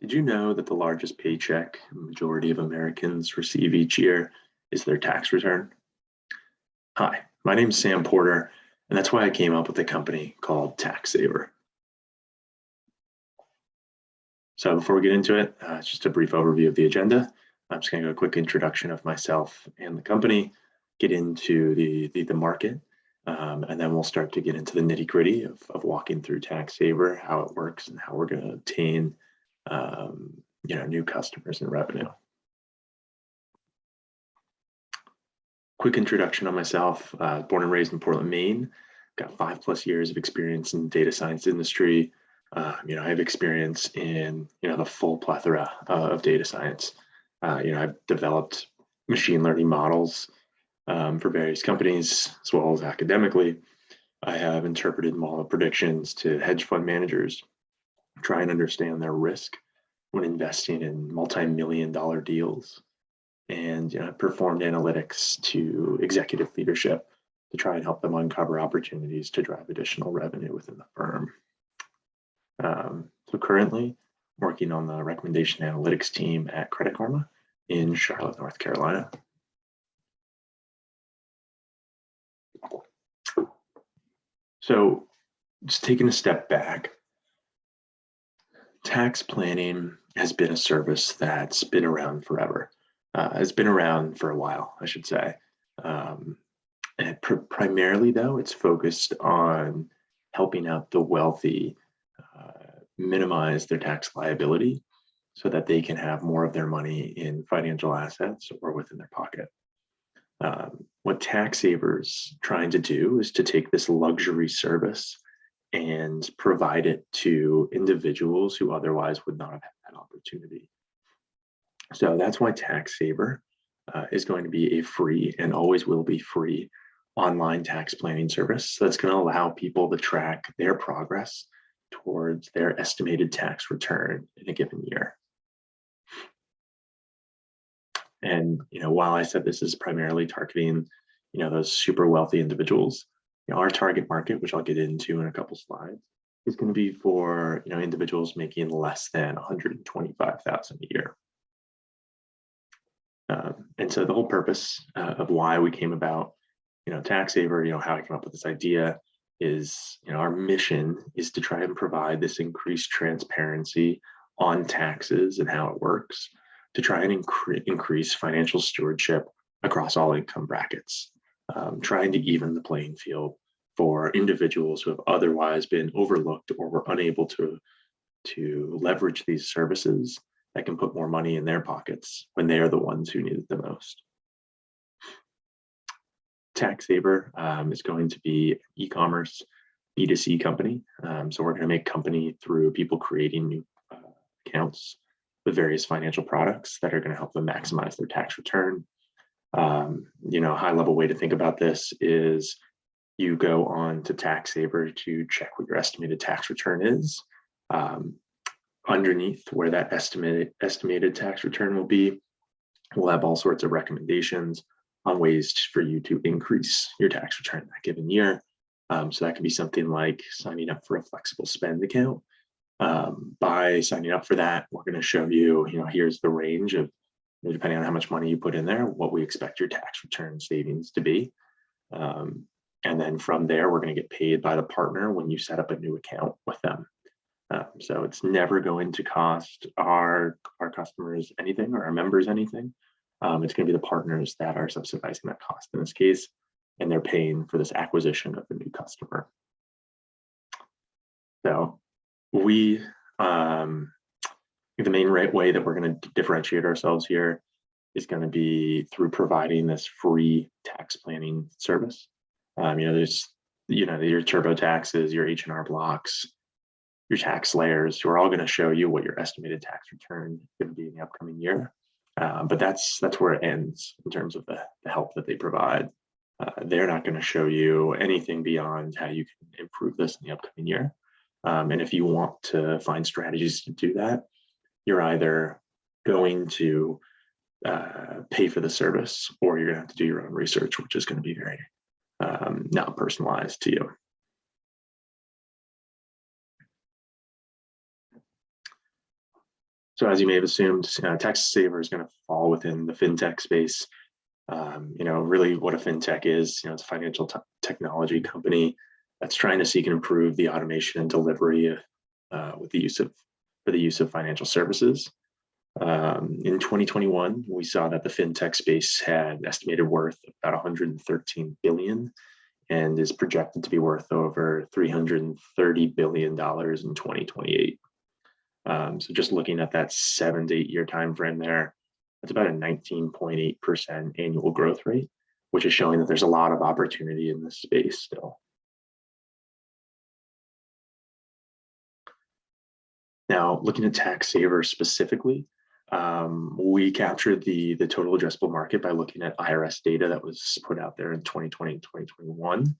Did you know that the largest paycheck a majority of Americans receive each year is their tax return? Hi, my name is Sam Porter, and that's why I came up with a company called TaxSaver. So before we get into it, it's just a brief overview of the agenda. I'm just going to do a quick introduction of myself and the company, get into the market, and then we'll start to get into the nitty gritty of walking through TaxSaver, how it works, and how we're going to obtain new customers and revenue. Quick introduction on myself. Born and raised in Portland, Maine. Got 5+ years of experience in the data science industry. I have experience in the full plethora of data science. I've developed machine learning models for various companies as well as academically. I have interpreted model predictions to hedge fund managers, try and understand their risk when investing in multi-million-dollar deals, and performed analytics to executive leadership to try and help them uncover opportunities to drive additional revenue within the firm. So currently working on the recommendation analytics team at Credit Karma in Charlotte, North Carolina. So just taking a step back, tax planning has been a service that's been around forever. It's been around for a while, I should say. And primarily, though, it's focused on helping out the wealthy minimize their tax liability so that they can have more of their money in financial assets or within their pocket. What TaxSaver's trying to do is to take this luxury service and provide it to individuals who otherwise would not have had that opportunity. So that's why TaxSaver is going to be a free and always will be free online tax planning service that's going to allow people to track their progress towards their estimated tax return in a given year. And while I said this is primarily targeting those super wealthy individuals, our target market, which I'll get into in a couple slides, is going to be for individuals making less than $125,000 a year. And so the whole purpose of why we came about TaxSaver, how I came up with this idea is our mission is to try and provide this increased transparency on taxes and how it works to try and increase financial stewardship across all income brackets, trying to even the playing field for individuals who have otherwise been overlooked or were unable to leverage these services that can put more money in their pockets when they are the ones who need it the most. TaxSaver is going to be an e-commerce B2C company. So we're going to make company through people creating new accounts with various financial products that are going to help them maximize their tax return. A high level way to think about this is you go on to TaxSaver to check what your estimated tax return is. Underneath where that estimated tax return will be, we'll have all sorts of recommendations on ways for you to increase your tax return that given year. So that could be something like signing up for a flexible spend account. By signing up for that, we're going to show you, here's the range of, depending on how much money you put in there, what we expect your tax return savings to be. And then from there, we're going to get paid by the partner when you set up a new account with them. So it's never going to cost our customers anything or our members anything. It's going to be the partners that are subsidizing that cost in this case, and they're paying for this acquisition of the new customer. So the main way that we're going to differentiate ourselves here is going to be through providing this free tax planning service. There's your TurboTaxes, your H&R Blocks, your tax layers, who are all going to show you what your estimated tax return is going to be in the upcoming year. But that's where it ends in terms of the help that they provide. They're not going to show you anything beyond how you can improve this in the upcoming year. And if you want to find strategies to do that, you're either going to pay for the service or you're going to have to do your own research, which is going to be very not personalized to you. So as you may have assumed, TaxSaver is going to fall within the fintech space. Really what a fintech is, it's a financial technology company that's trying to seek and improve the automation and delivery for the use of financial services. In 2021, we saw that the fintech space had an estimated worth of about 113 billion and is projected to be worth over $330 billion in 2028. So just looking at that 7 to 8 year time frame there, that's about a 19.8% annual growth rate, which is showing that there's a lot of opportunity in this space still. Now, looking at TaxSaver specifically, we captured the total addressable market by looking at IRS data that was put out there in 2020 and 2021.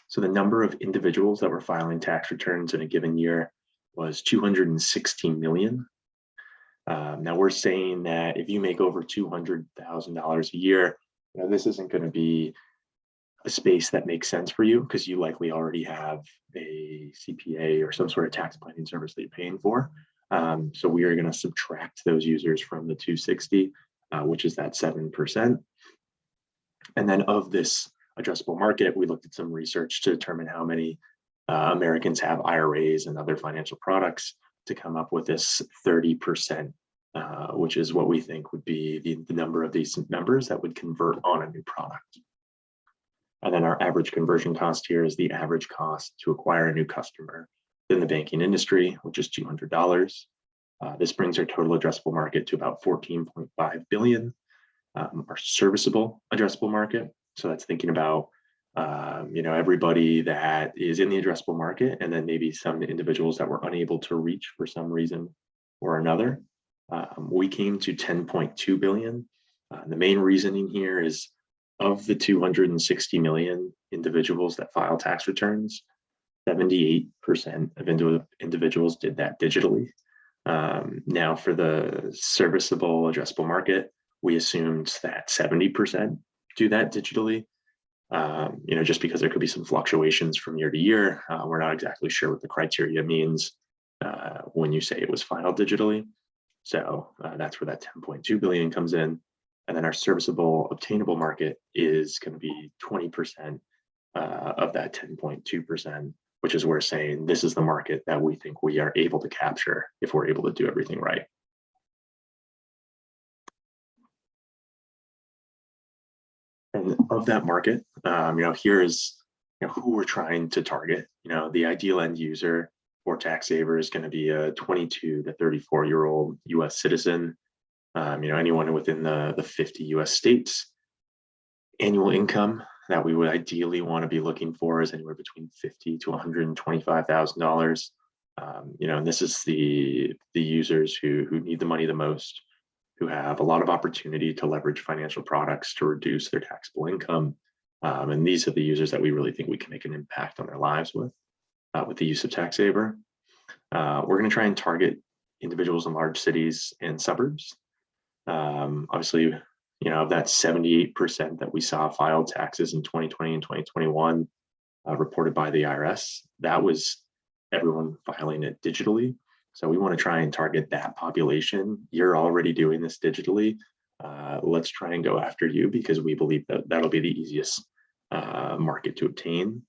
So the number of individuals that were filing tax returns in a given year was 216 million. Now we're saying that if you make over $200,000 a year, this isn't going to be a space that makes sense for you because you likely already have a CPA or some sort of tax planning service that you're paying for. So we are going to subtract those users from the 260, which is that 7%. And then of this addressable market, we looked at some research to determine how many Americans have IRAs and other financial products to come up with this 30%, which is what we think would be the number of these members that would convert on a new product. And then our average conversion cost here is the average cost to acquire a new customer in the banking industry, which is $200. This brings our total addressable market to about 14.5 billion. Our serviceable addressable market, so that's thinking about everybody that is in the addressable market, and then maybe some individuals that were unable to reach for some reason or another. We came to 10.2 billion. The main reasoning here is of the 260 million individuals that file tax returns, 78% of individuals did that digitally. Now for the serviceable addressable market, we assumed that 70% do that digitally. Just because there could be some fluctuations from year to year. We're not exactly sure what the criteria means when you say it was filed digitally. So that's where that 10.2 billion comes in. And then our serviceable obtainable market is going to be 20% of that 10.2%, which is we're saying this is the market that we think we are able to capture if we're able to do everything right. And of that market, here is who we're trying to target. The ideal end user for TaxSaver is going to be a 22 to 34-year-old U.S. citizen. Anyone within the 50 U.S. states. Annual income that we would ideally want to be looking for is anywhere between $50,000 to $125,000. And this is the users who need the money the most, who have a lot of opportunity to leverage financial products to reduce their taxable income. And these are the users that we really think we can make an impact on their lives with the use of TaxSaver. We're going to try and target individuals in large cities and suburbs. Obviously, of that 78% that we saw filed taxes in 2020 and 2021 reported by the IRS, that was everyone filing it digitally. So we want to try and target that population. You're already doing this digitally. Let's try and go after you because we believe that that'll be the easiest market to obtain.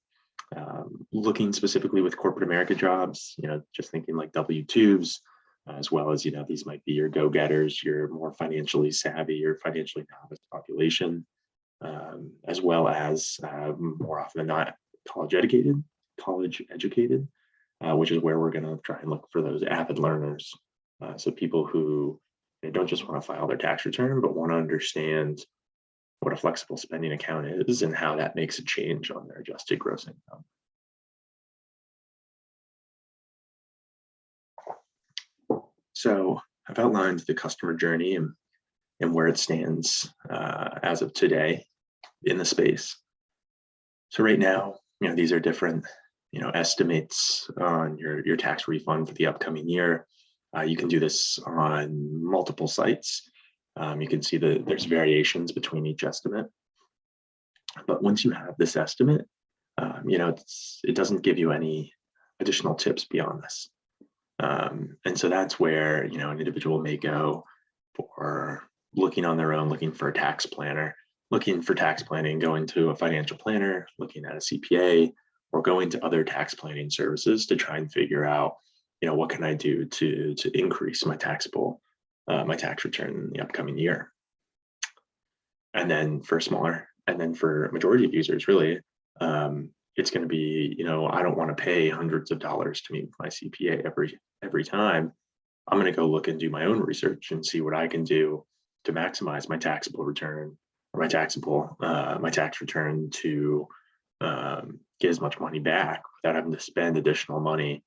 Looking specifically with corporate America jobs, just thinking like W-2s, as well as, these might be your go-getters, your more financially savvy or financially novice population, as well as more often than not college educated, which is where we're going to try and look for those avid learners. So people who don't just want to file their tax return, but want to understand what a flexible spending account is and how that makes a change on their adjusted gross income. So I've outlined the customer journey and where it stands as of today in the space. So right now, these are different, estimates on your tax refund for the upcoming year. You can do this on multiple sites. You can see that there's variations between each estimate. But once you have this estimate, it doesn't give you any additional tips beyond this. And so that's where, an individual may go for looking on their own, looking for a tax planner, looking for tax planning, going to a financial planner, looking at a CPA, or going to other tax planning services to try and figure out, what can I do to increase my tax return in the upcoming year. And then for majority of users, really, it's going to be, I don't want to pay hundreds of dollars to meet with my CPA every time. I'm going to go look and do my own research and see what I can do to maximize my taxable return, or my tax return, to get as much money back without having to spend additional money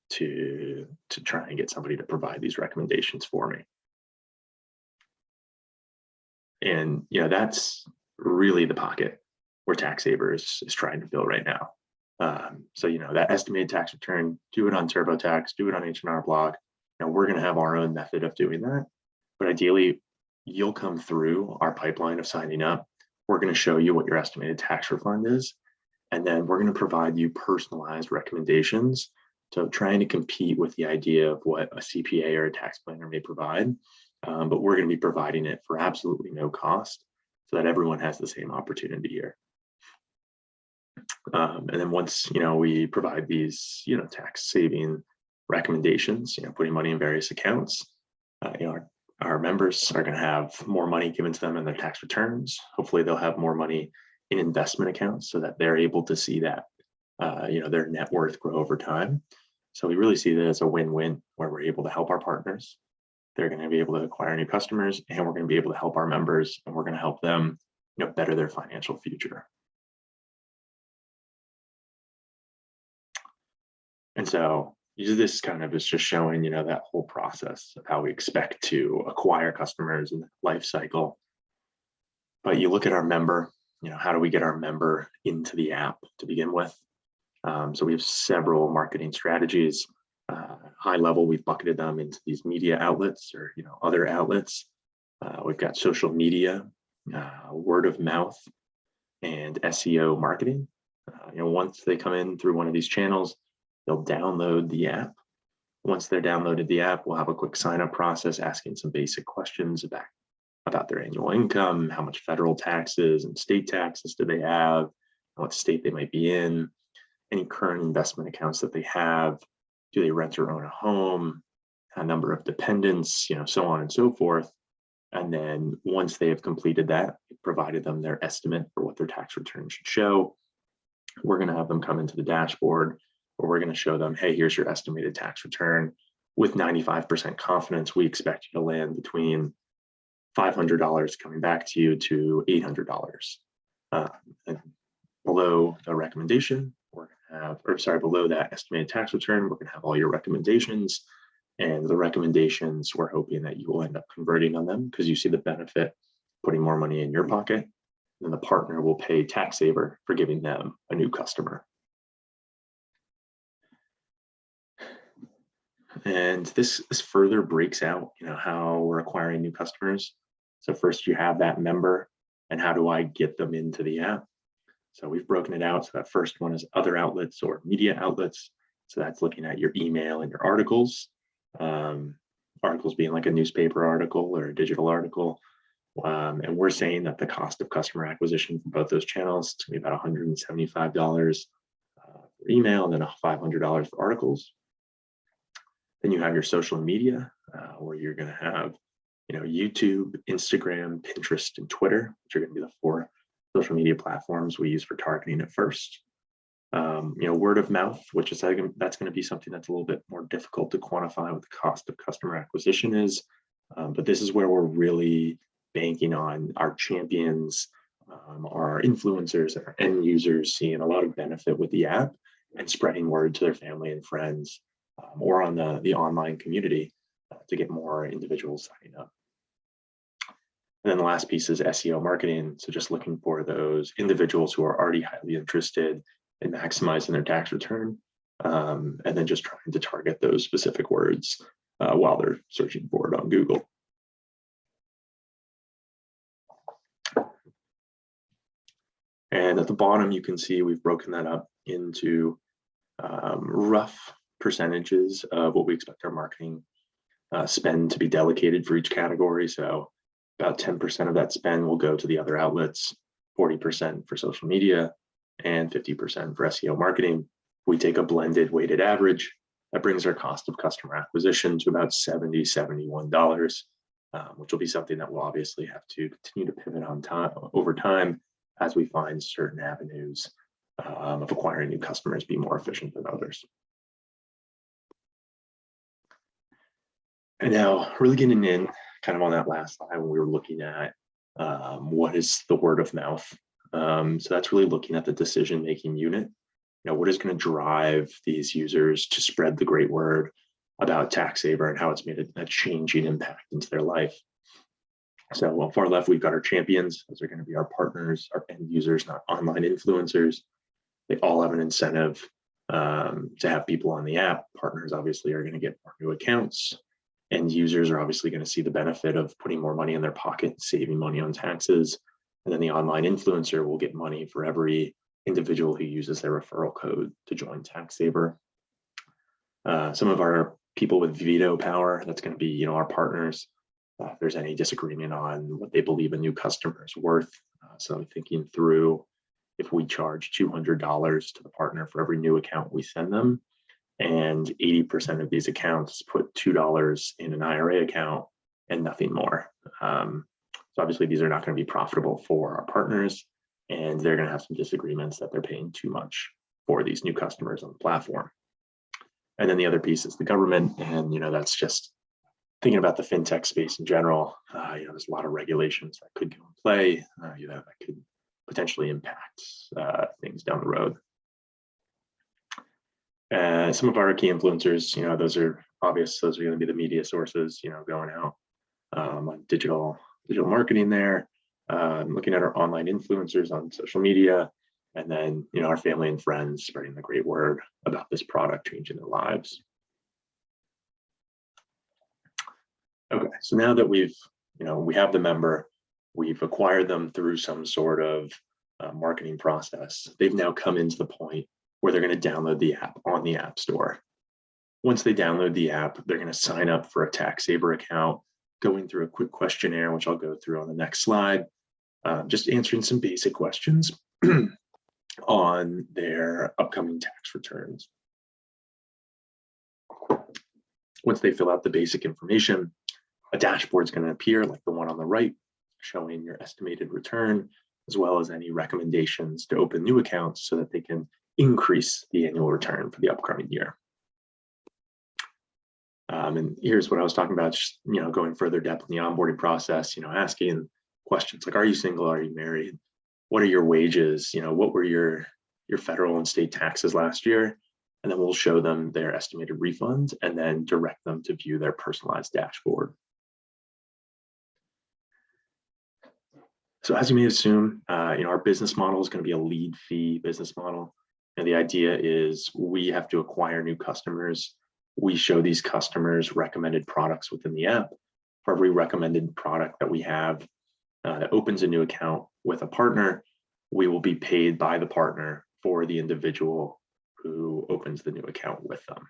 to try and get somebody to provide these recommendations for me. And that's really the pocket where TaxSaver is trying to fill right now. So that estimated tax return, do it on TurboTax, do it on H&R Block. We're going to have our own method of doing that, but ideally, you'll come through our pipeline of signing up. We're going to show you what your estimated tax refund is, and then we're going to provide you personalized recommendations to trying to compete with the idea of what a CPA or a tax planner may provide. But we're going to be providing it for absolutely no cost, so that everyone has the same opportunity here. And then once we provide these tax saving recommendations, putting money in various accounts, our members are going to have more money given to them in their tax returns. Hopefully they'll have more money in investment accounts so that they're able to see that their net worth grow over time. So we really see that as a win-win, where we're able to help our partners. They're going to be able to acquire new customers, and we're going to be able to help our members, and we're going to help them better their financial future. And so this kind of is just showing that whole process of how we expect to acquire customers in the life cycle. But you look at our member, how do we get our member into the app to begin with? So we have several marketing strategies. High level, we've bucketed them into these media outlets, or other outlets. We've got social media, word of mouth, and SEO marketing. Once they come in through one of these channels, they'll download the app. Once they're downloaded the app, we'll have a quick sign-up process asking some basic questions about their annual income, how much federal taxes and state taxes do they have, what state they might be in, any current investment accounts that they have, do they rent or own a home, a number of dependents, so on and so forth. And then once they have completed that, provided them their estimate for what their tax return should show, we're going to have them come into the dashboard, where we're going to show them, hey, here's your estimated tax return. With 95% confidence, we expect you to land between $500 coming back to you to $800. And below the recommendation, below that estimated tax return, we're going to have all your recommendations. And the recommendations, we're hoping that you will end up converting on them, because you see the benefit putting more money in your pocket. And the partner will pay TaxSaver for giving them a new customer. And this further breaks out, how we're acquiring new customers. So first you have that member, and how do I get them into the app? So we've broken it out. So that first one is other outlets or media outlets. So that's looking at your email and your articles. Articles being like a newspaper article or a digital article. And we're saying that the cost of customer acquisition for both those channels is going to be about $175 for email, and then $500 for articles. Then you have your social media, where you're going to have, YouTube, Instagram, Pinterest, and Twitter, which are going to be the 4 social media platforms we use for targeting at first. Word of mouth, which is that's going to be something that's a little bit more difficult to quantify what the cost of customer acquisition is. But this is where we're really banking on our champions, our influencers, and our end users seeing a lot of benefit with the app and spreading word to their family and friends, or on the online community, to get more individuals signing up. And then the last piece is SEO marketing. So just looking for those individuals who are already highly interested in maximizing their tax return, and then just trying to target those specific words while they're searching for it on Google. And at the bottom, you can see we've broken that up into rough percentages of what we expect our marketing spend to be delegated for each category. So about 10% of that spend will go to the other outlets, 40% for social media, and 50% for SEO marketing. We take a blended weighted average. That brings our cost of customer acquisition to about $70, $71, which will be something that we'll obviously have to continue to pivot on over time as we find certain avenues of acquiring new customers be more efficient than others. And now really getting in kind of on that last slide when we were looking at what is the word of mouth. So that's really looking at the decision-making unit. What is going to drive these users to spread the great word about TaxSaver and how it's made a changing impact into their life. So on far left, we've got our champions. Those are going to be our partners, our end users, not online influencers. They all have an incentive to have people on the app. Partners obviously are going to get more new accounts. End users are obviously going to see the benefit of putting more money in their pocket, saving money on taxes. And then the online influencer will get money for every individual who uses their referral code to join TaxSaver. Some of our people with veto power, that's going to be, our partners. If there's any disagreement on what they believe a new customer is worth. So thinking through if we charge $200 to the partner for every new account we send them, and 80% of these accounts put $2 in an IRA account and nothing more. So obviously these are not going to be profitable for our partners, and they're going to have some disagreements that they're paying too much for these new customers on the platform. And then the other piece is the government, and that's just thinking about the fintech space in general. There's a lot of regulations that could go in play, that could potentially impact things down the road. Some of our key influencers, those are obvious. Those are going to be the media sources, going out on digital marketing there, looking at our online influencers on social media, and then, our family and friends spreading the great word about this product, changing their lives. Okay, so now that we have the member, we've acquired them through some sort of marketing process. They've now come into the point where they're going to download the app on the App Store. Once they download the app, they're going to sign up for a TaxSaver account, going through a quick questionnaire, which I'll go through on the next slide, just answering some basic questions on their upcoming tax returns. Once they fill out the basic information, a dashboard is going to appear like the one on the right, showing your estimated return, as well as any recommendations to open new accounts so that they can increase the annual return for the upcoming year. And here's what I was talking about, just, going further depth in the onboarding process, asking questions like, are you single? Are you married? What are your wages? What were your federal and state taxes last year? And then we'll show them their estimated refunds and then direct them to view their personalized dashboard. So as you may assume, our business model is going to be a lead fee business model. And the idea is we have to acquire new customers. We show these customers recommended products within the app. For every recommended product that we have that opens a new account with a partner, we will be paid by the partner for the individual who opens the new account with them.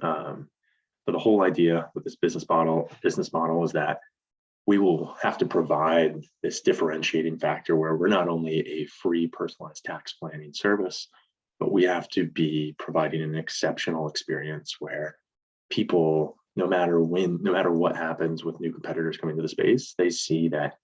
So the whole idea with this business model is that we will have to provide this differentiating factor where we're not only a free personalized tax planning service, but we have to be providing an exceptional experience where people, no matter what happens with new competitors coming to the space, they see that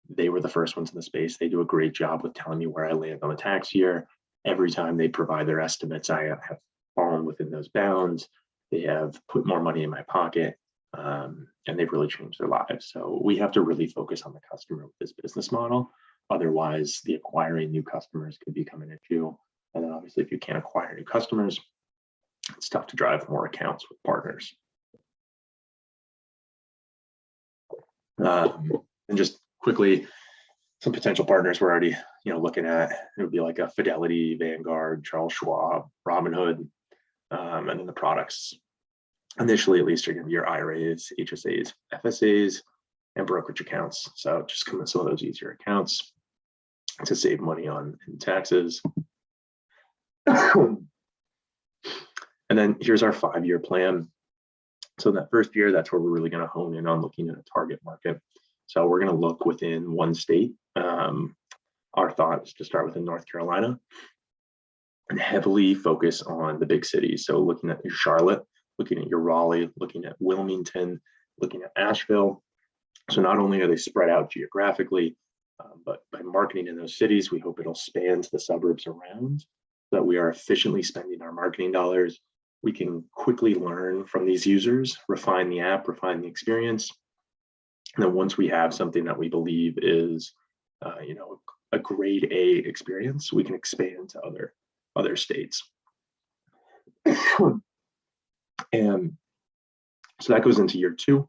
they were the first ones in the space. They do a great job with telling me where I land on the tax year. Every time they provide their estimates, I have fallen within those bounds. They have put more money in my pocket. And they've really changed their lives. So we have to really focus on the customer with this business model. Otherwise, the acquiring new customers could become an issue. And then obviously, if you can't acquire new customers, it's tough to drive more accounts with partners. And just quickly, some potential partners we're already looking at. It would be like a Fidelity, Vanguard, Charles Schwab, Robinhood, and then the products. Initially, at least, are going to be your IRAs, HSAs, FSAs, and brokerage accounts. So just come with some of those easier accounts to save money on in taxes. And then here's our 5-year plan. So in that first year, that's where we're really going to hone in on looking at a target market. So we're going to look within one state. Our thought is to start within North Carolina and heavily focus on the big cities. So looking at your Charlotte, looking at your Raleigh, looking at Wilmington, looking at Asheville. So not only are they spread out geographically, but by marketing in those cities, we hope it'll span to the suburbs around, so that we are efficiently spending our marketing dollars. We can quickly learn from these users, refine the app, refine the experience. And then once we have something that we believe is, a grade A experience, we can expand to other states. And so that goes into year 2.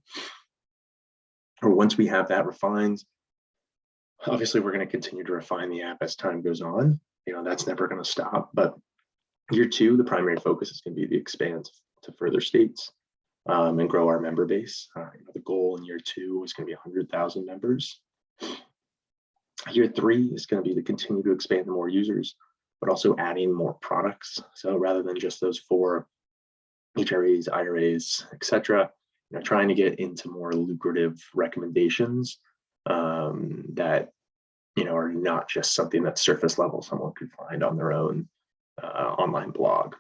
Or once we have that refined, obviously we're going to continue to refine the app as time goes on. That's never going to stop. But year 2, the primary focus is going to be the expand to further states and grow our member base. The goal in year 2 is going to be 100,000 members. Year 3 is going to be to continue to expand to more users, but also adding more products. So rather than just those 4 HRAs, IRAs, etc., trying to get into more lucrative recommendations that are not just something that's surface level someone could find on their own online blog.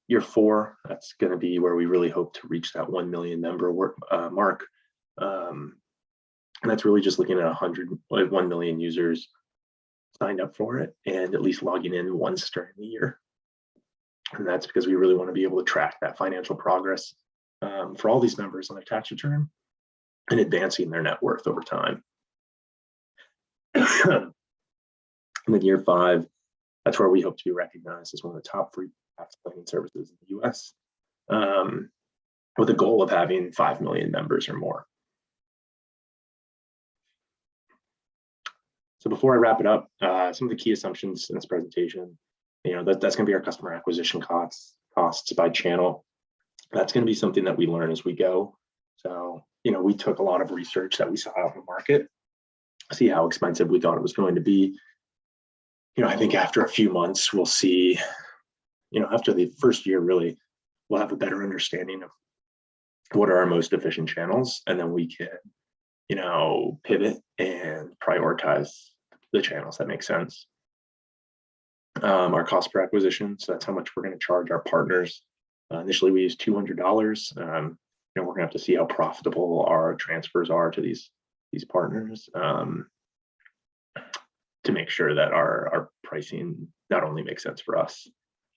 Year 4, that's going to be where we really hope to reach that 1 million member mark. And that's really just looking at 1 million users signed up for it and at least logging in once during the year. And that's because we really want to be able to track that financial progress for all these members on their tax return and advancing their net worth over time. And then year 5, that's where we hope to be recognized as one of the top free tax planning services in the US, with a goal of having 5 million members or more. So before I wrap it up, some of the key assumptions in this presentation, that's going to be our customer acquisition costs by channel. That's going to be something that we learn as we go. So, we took a lot of research that we saw out in the market, see how expensive we thought it was going to be. I think after a few months, we'll see, after the first year, really, we'll have a better understanding of what are our most efficient channels, and then we can, pivot and prioritize the channels that make sense. Our cost per acquisition, so that's how much we're going to charge our partners. Initially, we used $200. We're going to have to see how profitable our transfers are to these partners to make sure that our pricing not only makes sense for us,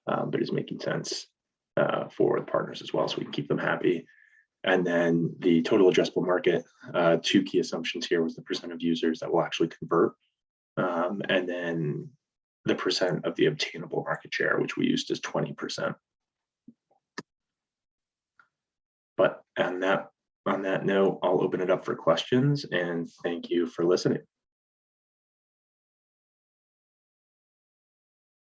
but is making sense for the partners as well, so we can keep them happy. And then the total addressable market, 2 key assumptions here was the percent of users that will actually convert, and then the percent of the obtainable market share, which we used as 20%. But on that note, I'll open it up for questions, and thank you for listening.